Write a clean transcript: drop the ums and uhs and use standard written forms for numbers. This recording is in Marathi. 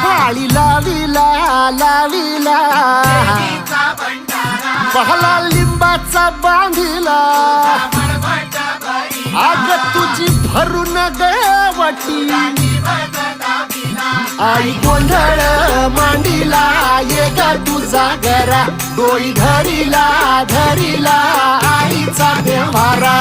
माळी लाविला लाविला पहला लिंबाचा बांधिला आग तुझी भरून गवटी आई गोंधळ मांडीला ये ग तुझा घरा डोई धरीला धरीला आईचा देवारा